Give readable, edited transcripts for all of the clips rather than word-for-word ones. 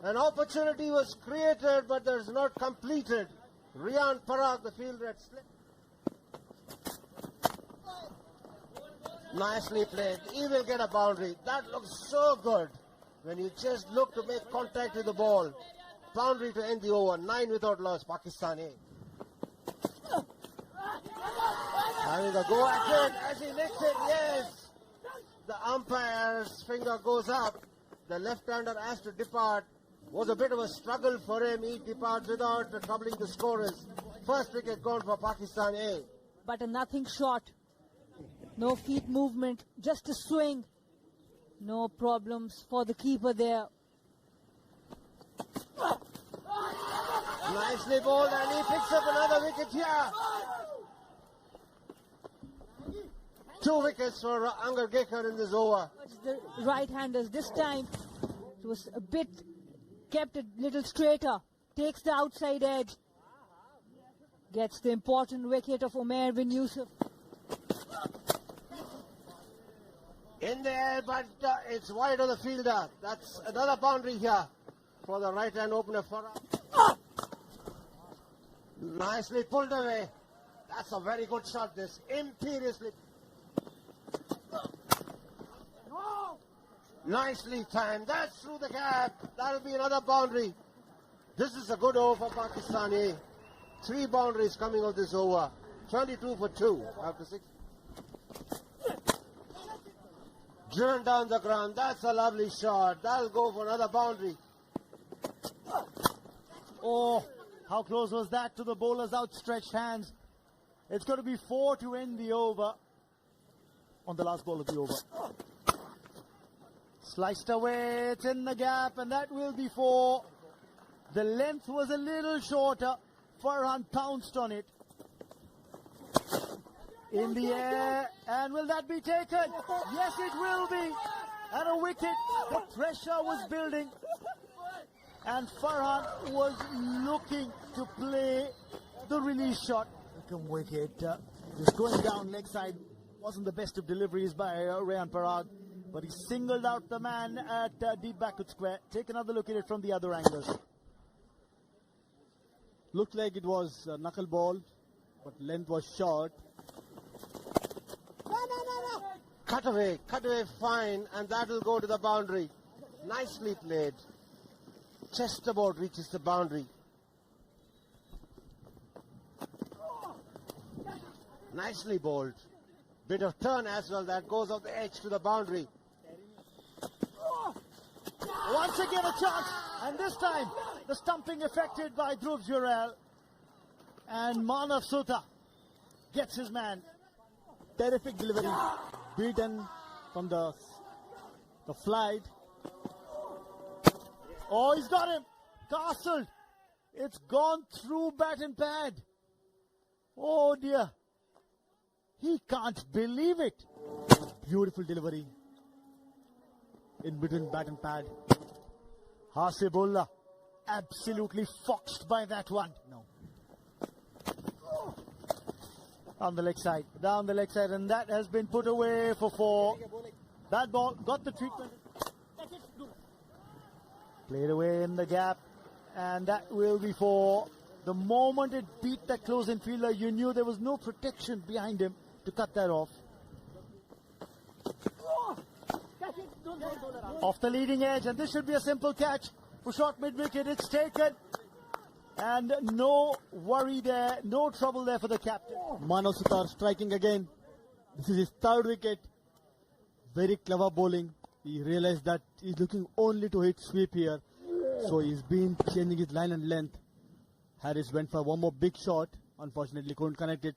An opportunity was created, but there's not completed. Rian Parag, the fielder, had slipped. Nicely played. He will get a boundary. That looks so good when you just look to make contact with the ball. Boundary to end the over. 9 without loss. Pakistan A. Having a go again as he licks it. Yes. The umpire's finger goes up. The left-hander has to depart. Was a bit of a struggle for him. He departs without troubling the scorers. First wicket gone for Pakistan A. But a nothing shot. No feet movement, just a swing. No problems for the keeper there. Nicely bowled, and he picks up another wicket here. 2 wickets for Angar Gekar in this over. The right-handers this time, it was a bit, kept a little straighter. Takes the outside edge. Gets the important wicket of Umair bin Yusuf. In the air, but it's wide of the fielder. That's another boundary here for the right-hand opener. Nicely pulled away. That's a very good shot, this. Imperiously. Nicely timed. That's through the gap. That'll be another boundary. This is a good over for Pakistan A. 3 boundaries coming of this over. 22 for 2 after 6. Driven down the ground. That's a lovely shot. That'll go for another boundary. Oh, how close was that to the bowler's outstretched hands. It's going to be 4 to end the over on the last ball of the over. Sliced away, it's in the gap, and that will be 4. The length was a little shorter. Farhan pounced on it. In the air, and will that be taken? Yes, it will be. And a wicket. The pressure was building, and Farhan was looking to play the release shot. Welcome wicket. Just going down leg side. Wasn't the best of deliveries by Rian Parag, but he singled out the man at deep backward square. Take another look at it from the other angles. Looked like it was a knuckle ball, but length was short. Cut away fine, and that'll go to the boundary. Nicely played. Just about reaches the boundary. Nicely bowled. Bit of turn as well, that goes off the edge to the boundary. Once again a chance, and this time the stumping affected by Dhruv Jurel, and Manav Sutta gets his man. Terrific delivery, beaten from the flight. Oh, he's got him, castled. It's gone through bat and pad. Oh dear, he can't believe it. Beautiful delivery in between bat and pad. Hasibullah absolutely foxed by that one. No. Down the leg side, and that has been put away for 4. That ball got the treatment. Played away in the gap, and that will be 4. The moment it beat that close-in fielder, you knew there was no protection behind him to cut that off. Off the leading edge, and this should be a simple catch for short mid-wicket. It's taken, and no worry there, no trouble there for the captain. Manav Sutta striking again. This is his 3rd wicket. Very clever bowling. He realized that he's looking only to hit sweep here, so he's been changing his line and length. Harris went for one more big shot. Unfortunately, couldn't connect it.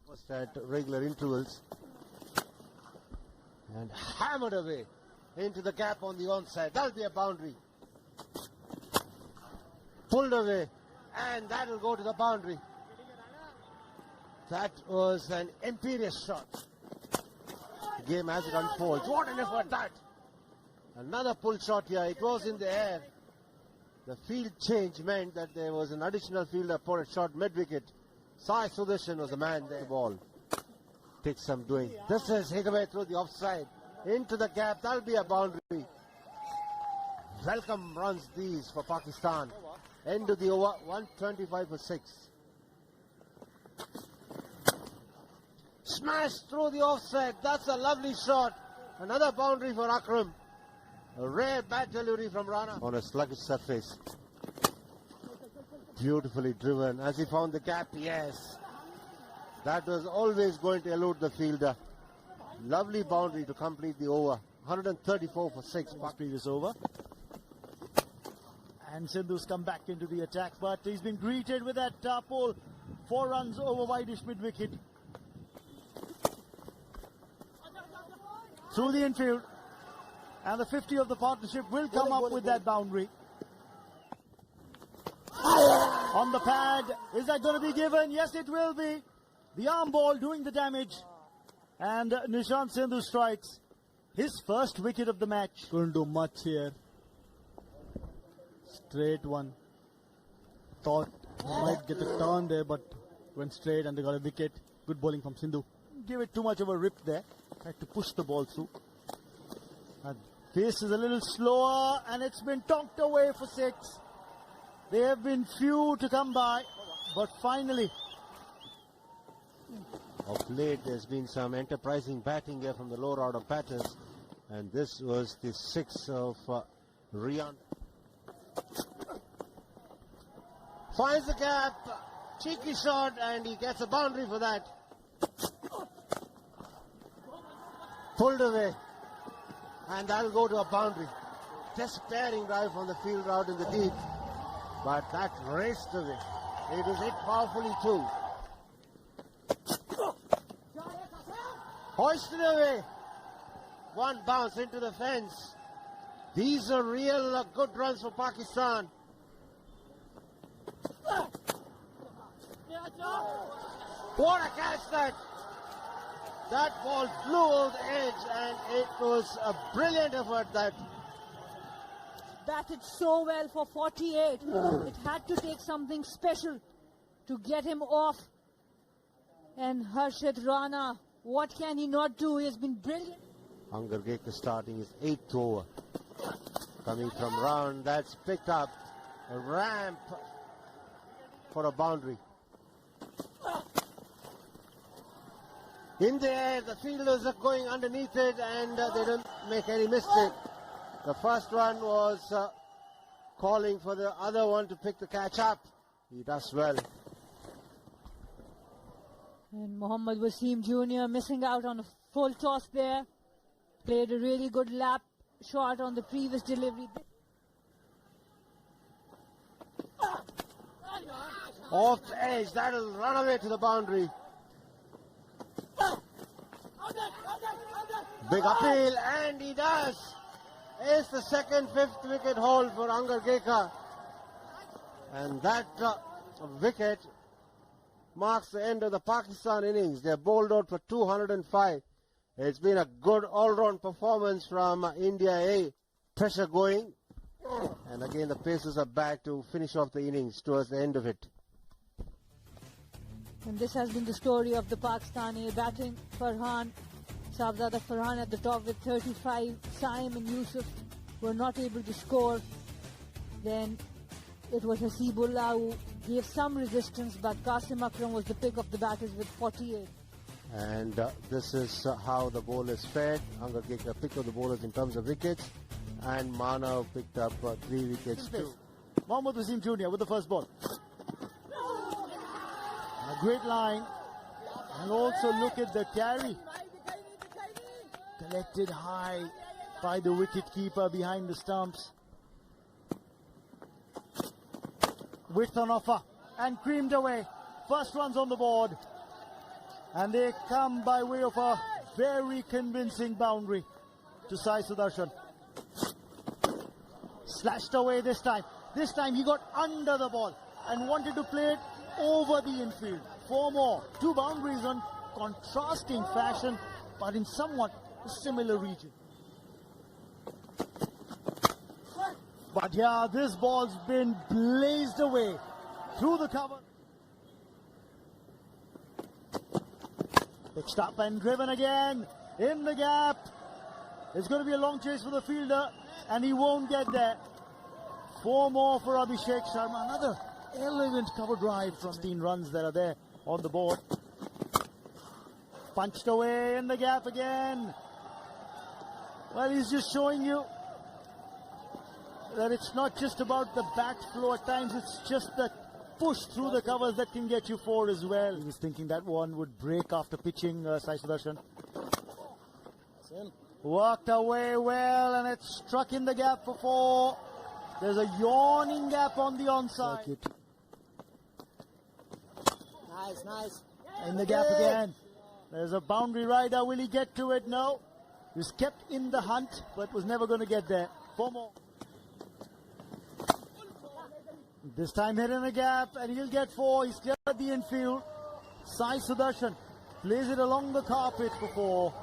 Just at regular intervals. And hammered away into the gap on the onside. That'll be a boundary. Pulled away, and that'll go to the boundary. That was an imperious shot. The game as it unfolds. What an effort that! Another pull shot here. It was in the air. The field change meant that there was an additional fielder for a shot mid-wicket. Sai Sudarshan was the man there. The ball takes some doing. This is Higaway through the offside. Into the gap. That'll be a boundary. welcome runs these for Pakistan. End of the over, 125 for 6. Smashed through the offset. That's a lovely shot. Another boundary for Akram. A rare bat delivery from Rana on a sluggish surface. Beautifully driven. As he found the gap, yes. That was always going to elude the fielder. Lovely boundary to complete the over. 134 for 6. Previous over. And Sindhu's come back into the attack, but he's been greeted with that pole. 4 runs over wideish mid-wicket. Through the infield. And the 50 of the partnership will come up with that boundary. On the pad. Is that going to be given? Yes, it will be. The arm ball doing the damage. And Nishant Sindhu strikes his first wicket of the match. Couldn't do much here. Straight one. Thought he might get a turn there, but went straight and they got a wicket. Good bowling from Sindhu. Give it too much of a rip there. Had to push the ball through. And pace is a little slower and it's been tonked away for 6. There have been few to come by, but finally. Of late, there's been some enterprising batting here from the lower order batters. And this was the 6 of Rian. Finds the gap. Cheeky shot and he gets a boundary for that. Pulled away. And that'll go to a boundary. Despairing drive from the field out in the deep. But that raced away. It was hit powerfully too. Hoisted away. One bounce into the fence. These are real good runs for Pakistan. What a catch that! That ball flew over the edge and it was a brilliant effort that. Batted so well for 48. It had to take something special to get him off. And Harshit Rana, what can he not do? He has been brilliant. Angargekar starting his 8th over. Coming from round, that's picked up. A ramp for a boundary. In the air, the fielders are going underneath it and they don't make any mistake. The first one was calling for the other one to pick the catch up. He does well. And Mohammad Wasim Jr. missing out on a full toss there. Played a really good lap shot on the previous delivery. Off the edge, that'll run away to the boundary. Big appeal, and he does. It's the second, 5th wicket haul for Angargekar. And that wicket marks the end of the Pakistan innings. They're bowled out for 205. It's been a good all-round performance from India A. Pressure going. And again, the Pacers are back to finish off the innings towards the end of it. And this has been the story of the Pakistani batting. Farhan, Sahibzada Farhan at the top with 35. Saim and Yusuf were not able to score. Then it was Hasibullah who gave some resistance, but Qasim Akram was the pick of the batters with 48. And this is how the bowlers fared. Angargekar picked up the bowlers in terms of wickets. And Manav picked up 3 wickets too. Mohammad Wasim Jr. with the first ball. A great line. And also look at the carry. Collected high by the wicket-keeper behind the stumps. Width on offer. And creamed away. First runs on the board. And they come by way of a very convincing boundary to Sai Sudarshan. Slashed away this time. This time he got under the ball and wanted to play it over the infield. 4 more. 2 boundaries on contrasting fashion, but in somewhat a similar region. But yeah, this ball's been blazed away through the cover. Pitched up and driven again in the gap. It's going to be a long chase for the fielder and he won't get there. 4 more for Abhishek Sharma. Another elegant cover drive from 16 runs that are there on the board. Punched away in the gap again. Well, he's just showing you that it's not just about the bat flow at times, it's just the push through the covers that can get you 4 as well. He was thinking that one would break after pitching, Sai Sudarshan. Worked away well, and it struck in the gap for 4. There's a yawning gap on the onside. Nice, nice. In the gap again. There's a boundary rider. Will he get to it? No. He was kept in the hunt, but was never going to get there. 4 more. This time hit in the gap, and he'll get 4. He's cleared the infield. Sai Sudarshan plays it along the carpet for 4.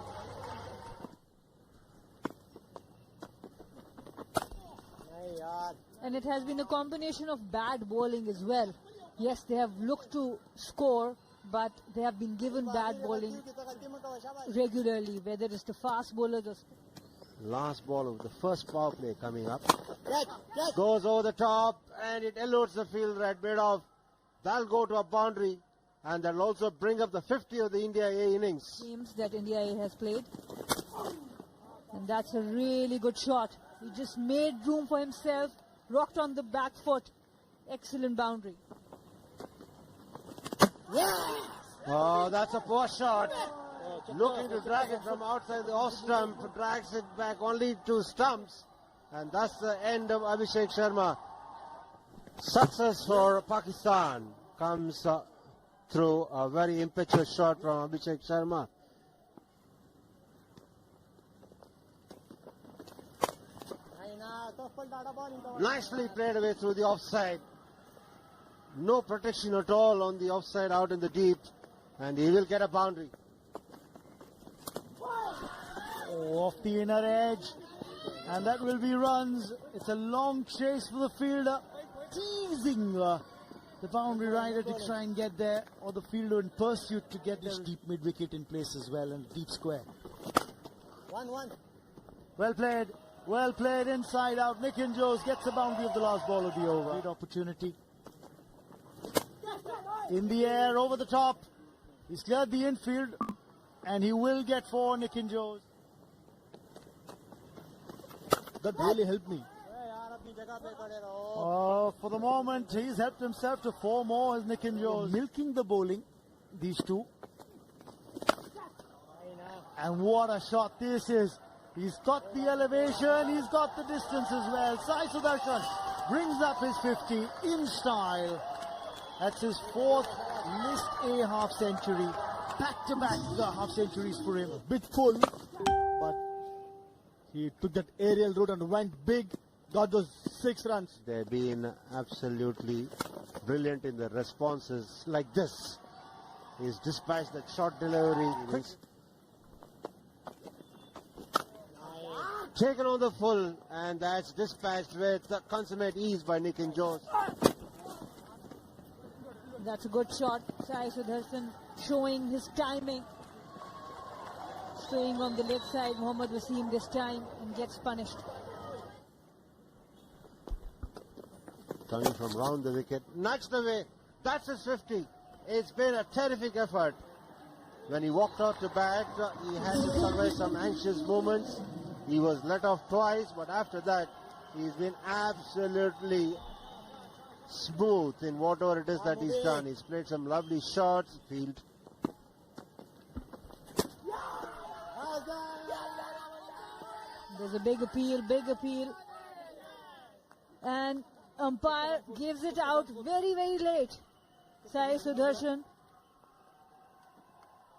And it has been a combination of bad bowling as well. Yes, they have looked to score, but they have been given bad bowling regularly, whether it's the fast bowlers or... Last ball of the first power play coming up. Goes over the top, and it eludes the fielder at mid-off. That'll go to a boundary, and that'll also bring up the 50 of the India A innings. Teams that India A has played. And that's a really good shot. He just made room for himself, rocked on the back foot. Excellent boundary. Oh, that's a poor shot. Looking to drag it from outside the off stump, drags it back only to stumps. And that's the end of Abhishek Sharma. Success for Pakistan comes through a very impetuous shot from Abhishek Sharma. Nicely played away through the offside. No protection at all on the offside out in the deep. And he will get a boundary. Oh, off the inner edge. And that will be runs. It's a long chase for the fielder. Teasing the boundary rider to try and get there. Or the fielder in pursuit to get this deep mid-wicket in place as well. And deep square. 1-1. Well played. Well played inside out. Nikhil Jose gets the boundary of the last ball of the over. Great opportunity. In the air, over the top. He's cleared the infield. And he will get 4, Nikhil Jose. That really helped me. For the moment, he's helped himself to 4 more as Nikhil Jose. Milking the bowling, these two. And what a shot this is. He's got the elevation, he's got the distance as well. Sai Sudarshan brings up his 50 in style. That's his 4th List A half century. Back-to-back half centuries for him. Bit full, but he took that aerial route and went big, got those 6 runs. They've been absolutely brilliant in the responses like this. He's dispatched that short delivery. Taken on the full, and that's dispatched with consummate ease by Nikhil Jose. That's a good shot. Sai Sudarshan showing his timing. Staying on the leg side, Mohammad Wasim this time, and gets punished. Coming from round the wicket, nudged away. That's his 50. It's been a terrific effort. When he walked out to bat, he had to survive some anxious moments. He was let off twice, but after that, he's been absolutely smooth in whatever it is that he's done. He's played some lovely shots, field. There's a big appeal. And umpire gives it out very, very late. Sai Sudarshan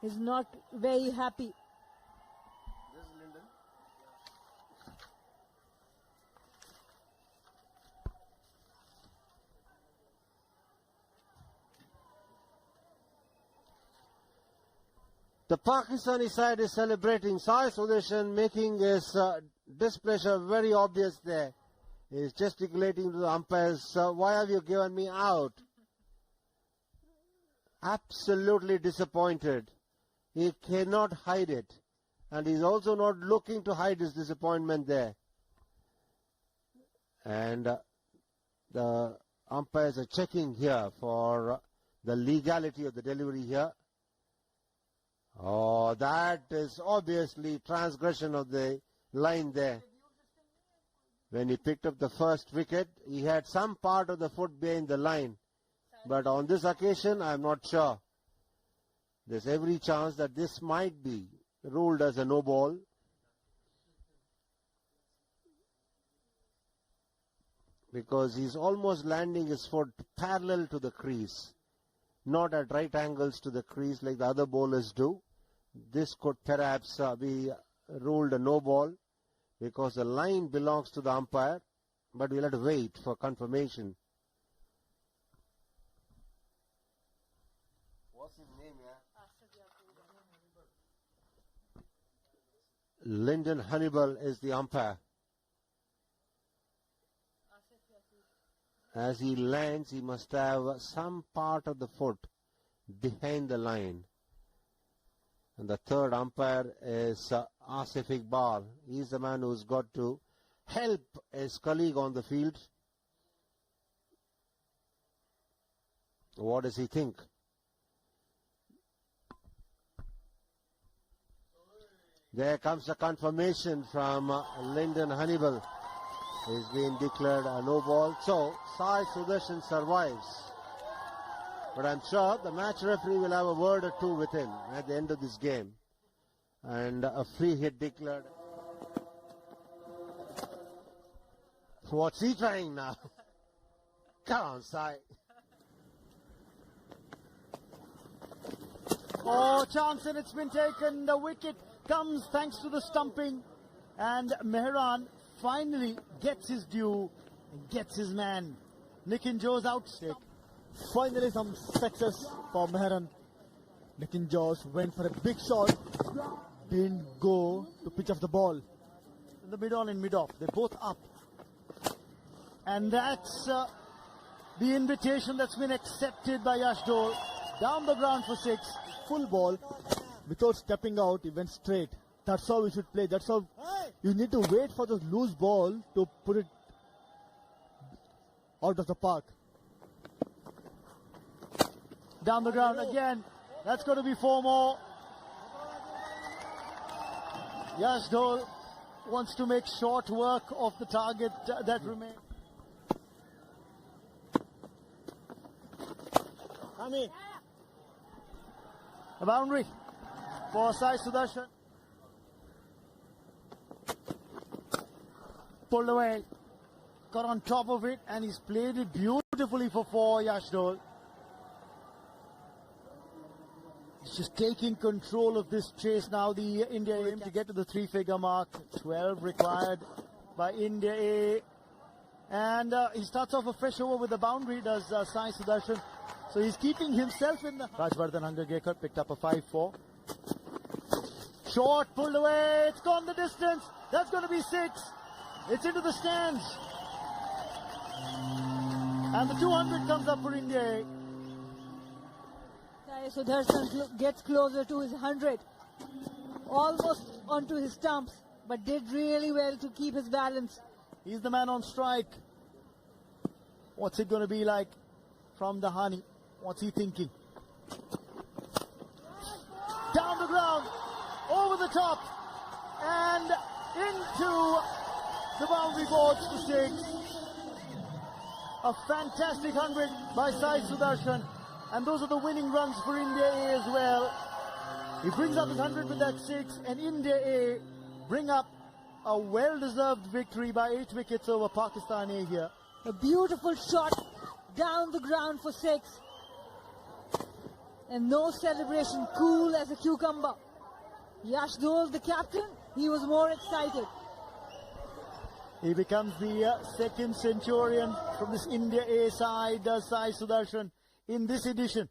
is not very happy. The Pakistani side is celebrating. Sai Sudarshan making his displeasure very obvious there. He's gesticulating to the umpires, why have you given me out? Absolutely disappointed. He cannot hide it. And he's also not looking to hide his disappointment there. And The umpires are checking here for the legality of the delivery here. Oh, that is obviously transgression of the line there. When he picked up the first wicket, he had some part of the foot behind the line. But on this occasion, I am not sure. There's every chance that this might be ruled as a no ball. Because he's almost landing his foot parallel to the crease, not at right angles to the crease like the other bowlers do. This could perhaps be ruled a no ball because the line belongs to the umpire, but we'll have to wait for confirmation. What's his name, yeah? Lyndon Hannibal is the umpire. As he lands, he must have some part of the foot behind the line. And the third umpire is Asif Iqbal. He's the man who's got to help his colleague on the field. What does he think? There comes the confirmation from Lyndon Hannibal. He's been declared a no ball. So, Sai Sudarshan survives. But I'm sure the match referee will have a word or two with him at the end of this game. And a free hit declared. What's he trying now? Come on, Sai. Oh, chance, and it's been taken. The wicket comes thanks to the stumping. And Mehran finally gets his due and gets his man. Nitin Joe's out. Finally some success for Mehran. Nitin Joes went for a big shot. Didn't go to pitch off the ball. In the mid-on and mid-off. They're both up. And that's the invitation that's been accepted by Yash Dole. Down the ground for 6. Full ball. Without stepping out, he went straight. That's how we should play. That's how you need to wait for the loose ball to put it out of the park. Down the ground again. That's going to be 4 more. Yash Dole wants to make short work of the target that remains. A boundary for Sai Sudarshan. Pulled away. Got on top of it and he's played it beautifully for 4, Yash Dole. He's just taking control of this chase now. The India aim to get to the 3-figure mark. 12 required by India A. And he starts off a fresh over with a boundary, does Sai Sudarshan. So he's keeping himself in the... Rajvardhan Hangargekar picked up a 5-4. Short, pulled away. It's gone the distance. That's going to be 6. It's into the stands. And the 200 comes up for India A. Sai Sudarshan gets closer to his 100. Almost onto his stumps, but did really well to keep his balance. He's the man on strike. What's it going to be like from the Hani? What's he thinking? Down the ground, over the top, and into the boundary boards for 6. A fantastic 100 by Sai Sudarshan. And those are the winning runs for India A as well. He brings up his 100 with that 6, and India A bring up a well-deserved victory by 8 wickets over Pakistan A here. A beautiful shot down the ground for 6. And no celebration, cool as a cucumber. Yash Dole, the captain, he was more excited. He becomes the second centurion from this India A side, Sai Sudarshan, in this edition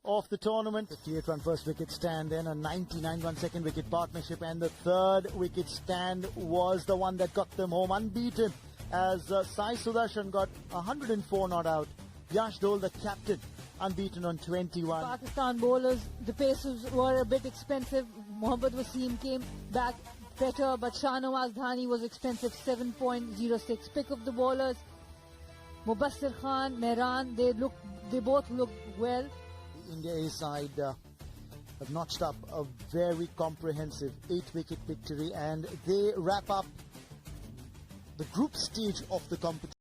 of the tournament. 58-run first wicket stand, then a 99-run second wicket partnership, and the third wicket stand was the one that got them home unbeaten as Sai Sudarshan got 104 not out. Yash Dole, the captain, unbeaten on 21. Pakistan bowlers, the paces were a bit expensive. Mohammad Wasim came back better, but Shahnawaz Dhani was expensive, 7.06. Pick of the bowlers, Mubassir Khan, Mehran, they both look well. The India A side have notched up a very comprehensive 8-wicket victory, and they wrap up the group stage of the competition.